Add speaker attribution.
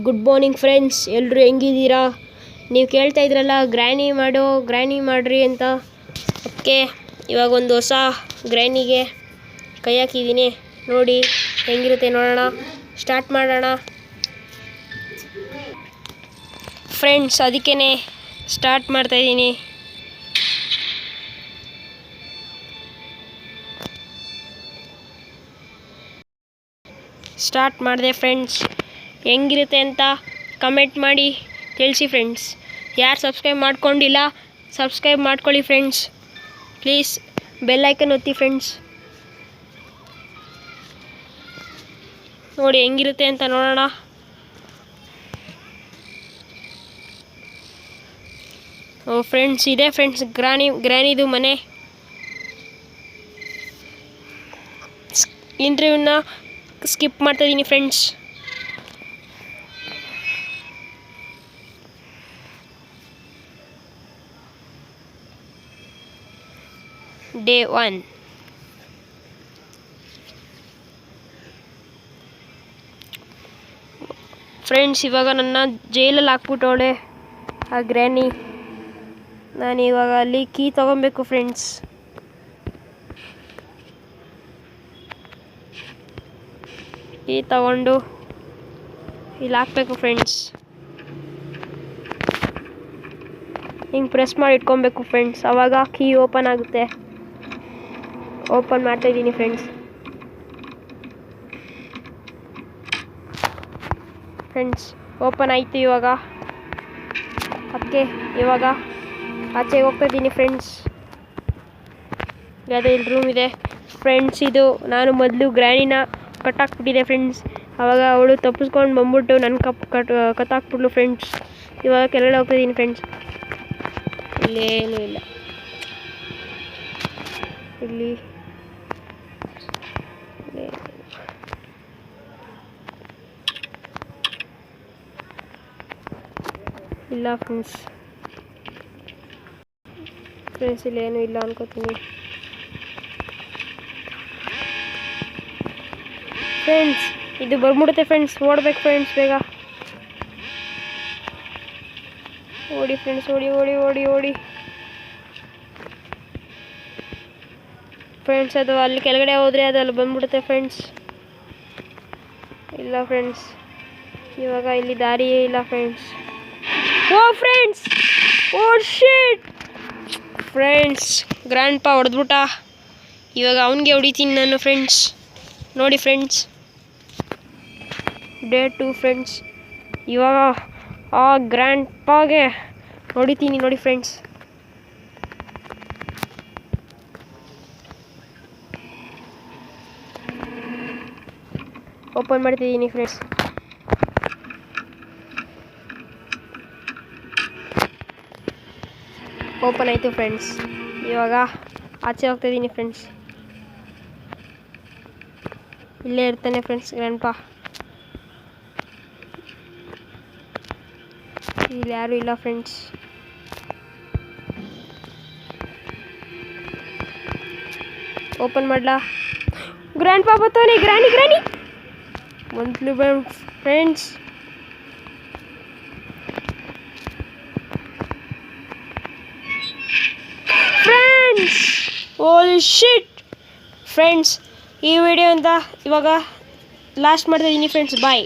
Speaker 1: Good morning friends, ಎಲ್ಲರೂ ಹೆಂಗಿದ್ದೀರಾ? ನೀವು ಕೇಳ್ತಾ ಇದ್ರಲ್ಲ ಗ್ರ್ಯಾನಿ ಮಾಡಿರಿ ಅಂತ. ಓಕೆ, ಇವಾಗ ಒಂದು ಹೊಸ ಗ್ರ್ಯಾನಿಗೆ ಕೈ ಹಾಕಿದ್ದೀನಿ. ನೋಡಿ ಹೆಂಗಿರುತ್ತೆ ನೋಡೋಣ. ಸ್ಟಾರ್ಟ್ ಮಾಡೋಣ ಫ್ರೆಂಡ್ಸ್. ಅದಕ್ಕೇ ಸ್ಟಾರ್ಟ್ ಮಾಡ್ತಾಯಿದ್ದೀನಿ. ಸ್ಟಾರ್ಟ್ ಮಾಡಿದೆ ಫ್ರೆಂಡ್ಸ್. ಹೆಂಗಿರುತ್ತೆ ಅಂತ ಕಮೆಂಟ್ ಮಾಡಿ ತಿಳಿಸಿ ಫ್ರೆಂಡ್ಸ್. ಯಾರು ಸಬ್ಸ್ಕ್ರೈಬ್ ಮಾಡ್ಕೊಂಡಿಲ್ಲ ಸಬ್ಸ್ಕ್ರೈಬ್ ಮಾಡ್ಕೊಳ್ಳಿ ಫ್ರೆಂಡ್ಸ್. ಪ್ಲೀಸ್ ಬೆಲ್ ಐಕನ್ ಒತ್ತಿ ಫ್ರೆಂಡ್ಸ್. ನೋಡಿ ಹೆಂಗಿರುತ್ತೆ ಅಂತ ನೋಡೋಣ. ಓ ಫ್ರೆಂಡ್ಸ್, ಇದೆ ಫ್ರೆಂಡ್ಸ್ ಗ್ರ್ಯಾನಿದು ಮನೆ. ಇಂಟರ್ವ್ಯೂನ ಸ್ಕಿಪ್ ಮಾಡ್ತಾಯಿದ್ದೀನಿ ಫ್ರೆಂಡ್ಸ್. ಡೇ 1. ಫ್ರೆಂಡ್ಸ್, ಇವಾಗ ನನ್ನ ಜೈಲಲ್ಲಿ ಹಾಕ್ಬಿಟ್ಟವಳೆ ಆ ಗ್ರ್ಯಾನಿ. ನಾನು ಇವಾಗ ಅಲ್ಲಿ ಕೀ ತೊಗೊಬೇಕು ಫ್ರೆಂಡ್ಸ್. ಕೀ ತಗೊಂಡು ಇಲ್ಲಿ ಹಾಕ್ಬೇಕು ಫ್ರೆಂಡ್ಸ್. ಹಿಂಗೆ ಪ್ರೆಸ್ ಮಾಡಿ ಇಟ್ಕೊಬೇಕು ಫ್ರೆಂಡ್ಸ್. ಆವಾಗ ಕೀ ಓಪನ್ ಆಗುತ್ತೆ. ಓಪನ್ ಮಾಡ್ತಾಯಿದ್ದೀನಿ ಫ್ರೆಂಡ್ಸ್. ಓಪನ್ ಆಯಿತು ಇವಾಗ. ಅದಕ್ಕೆ ಇವಾಗ ಆಚೆಗೆ ಹೋಗ್ತಾಯಿದ್ದೀನಿ ಫ್ರೆಂಡ್ಸ್. ಯಾವುದೇ ಇಲ್ಲಿ ರೂಮ್ ಇದೆ ಫ್ರೆಂಡ್ಸ್. ಇದು ನಾನು ಮೊದಲು ಗ್ರ್ಯಾನಿನ ಕಟ್ಟಾಕ್ಬಿಟ್ಟಿದ್ದೆ ಫ್ರೆಂಡ್ಸ್. ಆವಾಗ ಅವಳು ತಪ್ಪಿಸ್ಕೊಂಡು ಬಂದ್ಬಿಟ್ಟು ನನ್ನ ಕಟ್ಟಾಕ್ಬಿಟ್ಲು ಫ್ರೆಂಡ್ಸ್. ಇವಾಗ ಕೆಳಗಡೆ ಹೋಗ್ತಾಯಿದ್ದೀನಿ ಫ್ರೆಂಡ್ಸ್. ಇಲ್ಲೇನೂ ಇಲ್ಲ. ಇಲ್ಲಿ ಇಲ್ಲ ಫ್ರೆಂಡ್ಸ್. ಇಲ್ಲೇನೂ ಇಲ್ಲ ಅನ್ಕೋತೀನಿ ಫ್ರೆಂಡ್ಸ್. ಇದು ಬರ್ಬಿಡುತ್ತೆ ಫ್ರೆಂಡ್ಸ್. ಓಡ್ಬೇಕು ಫ್ರೆಂಡ್ಸ್, ಬೇಗ ಓಡಿ ಫ್ರೆಂಡ್ಸ್. ಓಡಿ ಫ್ರೆಂಡ್ಸ್. ಅದು ಅಲ್ಲಿ ಕೆಳಗಡೆ ಹೋದರೆ ಅದು ಅಲ್ಲಿ ಬಂದ್ಬಿಡುತ್ತೆ ಫ್ರೆಂಡ್ಸ್. ಇಲ್ಲ ಫ್ರೆಂಡ್ಸ್, ಇವಾಗ ಇಲ್ಲಿ ದಾರಿಯೇ ಇಲ್ಲ ಫ್ರೆಂಡ್ಸ್. ಓ ಫ್ರೆಂಡ್ಸ್, ಓ ಶಿಟ್ ಫ್ರೆಂಡ್ಸ್. ಗ್ರ್ಯಾಂಡ್ ಪಾ ಹೊಡೆದ್ಬಿಟ್ಟ. ಇವಾಗ ಅವನಿಗೆ ಹೊಡಿತೀನಿ ನಾನು ಫ್ರೆಂಡ್ಸ್. ನೋಡಿ ಫ್ರೆಂಡ್ಸ್, ಡೇ 2 ಫ್ರೆಂಡ್ಸ್. ಇವಾಗ ಆ ಗ್ರ್ಯಾಂಡ್ ಪಾಗೆ ಹೊಡಿತೀನಿ ನೋಡಿ ಫ್ರೆಂಡ್ಸ್. ಓಪನ್ ಮಾಡ್ತಿದ್ದೀನಿ ಫ್ರೆಂಡ್ಸ್. ಓಪನ್ ಆಯಿತು ಫ್ರೆಂಡ್ಸ್. ಇವಾಗ ಆಚೆ ಹೋಗ್ತಾಯಿದ್ದೀನಿ ಫ್ರೆಂಡ್ಸ್. ಇಲ್ಲೇ ಇರ್ತಾನೆ ಫ್ರೆಂಡ್ಸ್ ಗ್ರ್ಯಾಂಡ್ ಪಾ. ಇಲ್ಲಿ ಯಾರೂ ಇಲ್ಲ ಫ್ರೆಂಡ್ಸ್. ಓಪನ್ ಮಾಡಲಾ? ಗ್ರ್ಯಾಂಡ್ ಪಾ ಬರ್ತಾನೆ. Granny monthly friends. ಓಲ್ ಶಿಟ್ ಫ್ರೆಂಡ್ಸ್. ಈ ವಿಡಿಯೋ ಅಂತ ಇವಾಗ ಲಾಸ್ಟ್ ಮಾಡ್ತಾಯಿದ್ದೀನಿ ಫ್ರೆಂಡ್ಸ್. ಬಾಯ್.